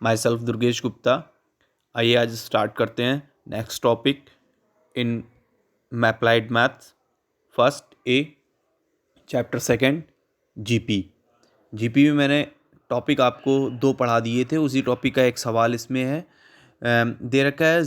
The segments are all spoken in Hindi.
My self Durgesh Gupta. आइए आज स्टार्ट करते हैं next topic in applied maths first A chapter second GP में मैंने टॉपिक आपको 2 पढ़ा दिए थे, उसी टॉपिक का एक सवाल इसमें है। दे रखा है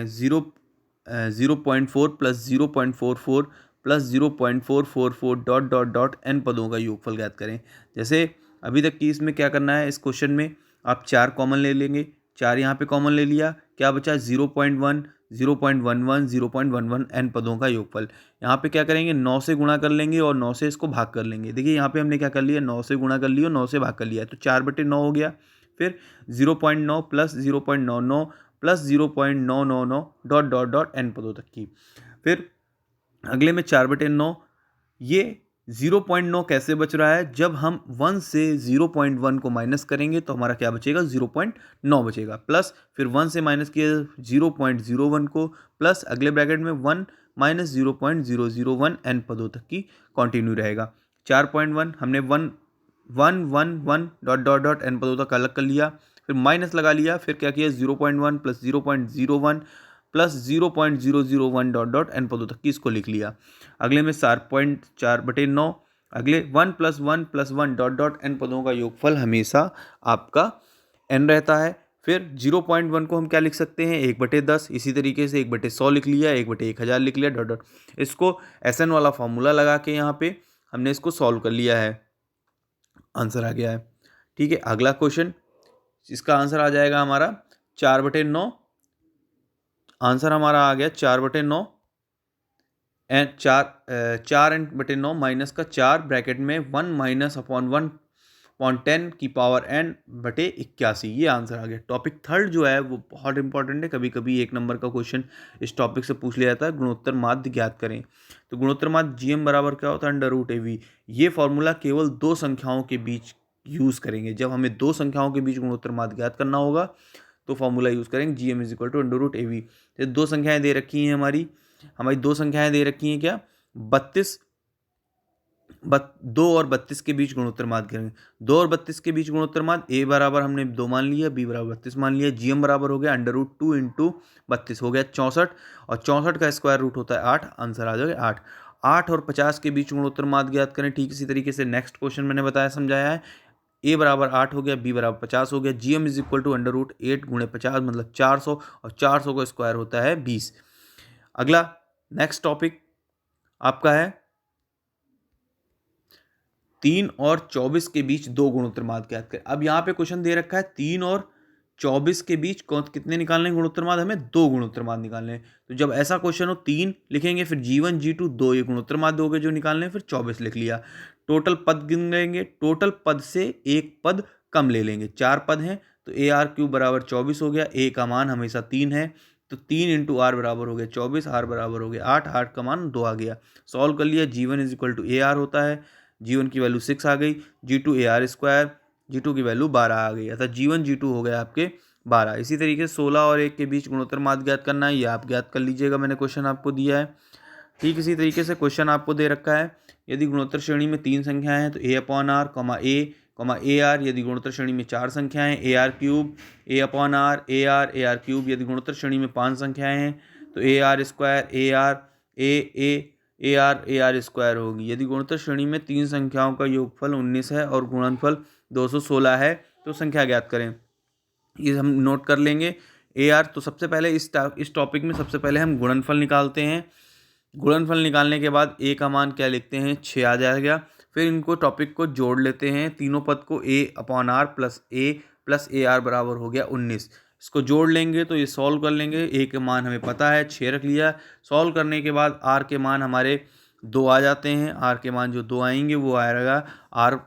0.4 plus 0.44 plus 0.444 dot dot dot n पदों का योगफल ज्ञात करें। जैसे अभी तक की इसमें क्या करना है, इस क्वेश्चन में आप 4 कॉमन ले लेंगे, 4 यहाँ पे कॉमन ले लिया, क्या बचा 0.1 0.11 0.11 एन पदों का योगफल। यहाँ पे क्या करेंगे, 9 से गुणा कर लेंगे और 9 से इसको भाग कर लेंगे। देखिए यहाँ पे हमने क्या कर लिया, 9 से गुणा कर लिया और 9 से भाग कर लिया, तो 4/9 हो गया। फिर 0.9 plus 0.99 plus 0.999 dot dot dot n पदों तक की। फिर अगले में 4/9, ये 0.9 कैसे बच रहा है, जब हम 1 से 0.1 को माइनस करेंगे तो हमारा क्या बचेगा, 0.9 बचेगा। प्लस फिर 1 से माइनस किया 0.01 को, प्लस अगले ब्रैकेट में 1 माइनस 0.001 एन पदों तक की कंटिन्यू रहेगा। 4.1 हमने 1 डॉट डॉट डॉट एन पदों तक अलग कर लिया, फिर माइनस लगा लिया, फिर क्या किया 0.1 plus 0.01 plus 0.001 dot dot n पदों तक की इसको लिख लिया। अगले में 4.4/9, अगले 1 plus 1 plus 1 dot dot n पदों का योगफल हमेशा आपका एन रहता है। फिर 0.1 को हम क्या लिख सकते हैं, 1/10। इसी तरीके से 1/100 लिख लिया, 1/1000 लिख लिया डॉट डॉट। इसको एसएन वाला फॉर्मूला लगा के यहाँ पे हमने इसको सॉल्व कर लिया है, आंसर आ गया है। ठीक है, अगला क्वेश्चन, इसका आंसर आ जाएगा हमारा 4/9। आंसर हमारा आ गया 4/9 एंड 4/9 माइनस का 4 ब्रैकेट में 1 माइनस अपॉन 1/10 की पावर n/81, ये आंसर आ गया। टॉपिक थर्ड जो है वो बहुत इंपॉर्टेंट है, कभी कभी 1 नंबर का क्वेश्चन इस टॉपिक से पूछ लिया जाता है। गुणोत्तर माध्य ज्ञात करें। तो गुणोत्तर माध्य GM बराबर क्या होता है, √AV। ये फॉर्मूला केवल 2 संख्याओं के बीच यूज़ करेंगे। जब हमें 2 संख्याओं के बीच गुणोत्तर माध्य ज्ञात करना होगा तो फॉर्मूला यूज़ करेंगे GM √AV। तो 2 संख्याएं दे रखी हैं हमारी 2 संख्याएं दे रखी हैं, क्या 2 और 32 के बीच गुणोत्तर माध्य करेंगे। 2 और 32 के बीच गुणोत्तर माध्य, A बराबर हमने 2 मान लिया, B बराबर 32 मान लिया, GM बराबर हो गया √2 इंटू 32 हो गया 64, और 64 का स्क्वायर रूट होता है 8, आंसर आ जाएगा 8। 8 और 50 के बीच गुणोत्तर माध्य ज्ञात करें। ठीक इसी तरीके से नेक्स्ट क्वेश्चन मैंने बताया, समझाया है। A बराबर 8 हो गया, B बराबर 50 हो गया, GM √8 गुणे 50 मतलब 400, और 400 का स्क्वायर होता है 20। अगला नेक्स्ट टॉपिक आपका है 3 और 24 के बीच 2 गुणोत्तर माध्य ज्ञात करें। अब यहाँ पे क्वेश्चन दे रखा है 3 और 24 के बीच कितने निकालने गुणोत्तर माध्य, हमें 2 गुणोत्तर माध्य निकालने हैं। तो जब ऐसा क्वेश्चन हो 3 लिखेंगे, फिर G1 G2 2 ये गुणोत्तर माध्य हो गए जो निकालने हैं, फिर 24 लिख लिया। टोटल पद गिन लेंगे, टोटल पद से एक पद कम ले लेंगे। 4 पद हैं तो AR³ बराबर 24 हो गया। A का मान हमेशा 3 है, तो 3 इंटू R बराबर हो गया 24, R बराबर हो गया 8, 8 का मान 2 आ गया। सॉल्व कर लिया, G1 AR होता है, G1 की वैल्यू 6 आ गई, G2 AR², G2 की वैल्यू 12 आ गई, अर्थात G1 G2 हो गया आपके 12। इसी तरीके से 16 और 1 के बीच गुणोत्तर माध्य ज्ञात करना है, ये आप ज्ञात कर लीजिएगा, मैंने क्वेश्चन आपको दिया है। ठीक इसी तरीके से क्वेश्चन आपको दे रखा है, यदि गुणोत्तर श्रेणी में 3 संख्याएं हैं तो A/R, AR। यदि गुणोत्तर श्रेणी में 4 संख्याएं हैं AR³, A/R, AR3। यदि गुणोत्तर श्रेणी में 5 संख्याएं हैं तो AR², AR होगी। यदि गुणोत्तर श्रेणी में 3 संख्याओं का योगफल 19 है और गुणनफल 216 है तो संख्या ज्ञात करें। ये हम नोट कर लेंगे। AR, तो सबसे पहले इस टॉपिक में सबसे पहले हम गुणनफल निकालते हैं। गुणनफल निकालने के बाद A का मान क्या लिखते हैं, 6 आ जाएगा। फिर इनको टॉपिक को जोड़ लेते हैं, तीनों पद को A/R plus A plus AR बराबर हो गया 19। इसको जोड़ लेंगे तो ये सॉल्व कर लेंगे। A के मान हमें पता है 6 रख लिया। सॉल्व करने के बाद R के मान हमारे 2 आ जाते हैं। R के मान जो 2 आएंगे वो आएगा R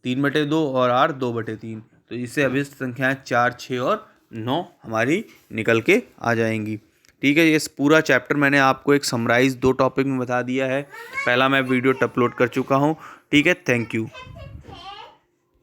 3/2 और R 2/3। तो इससे अभी संख्याएं 4, 6 और 9 हमारी निकल के आ जाएंगी। ठीक है, ये पूरा चैप्टर मैंने आपको एक समराइज 2 टॉपिक में बता दिया है। पहला मैं वीडियो अपलोड कर चुका हूँ। ठीक है, थैंक यू।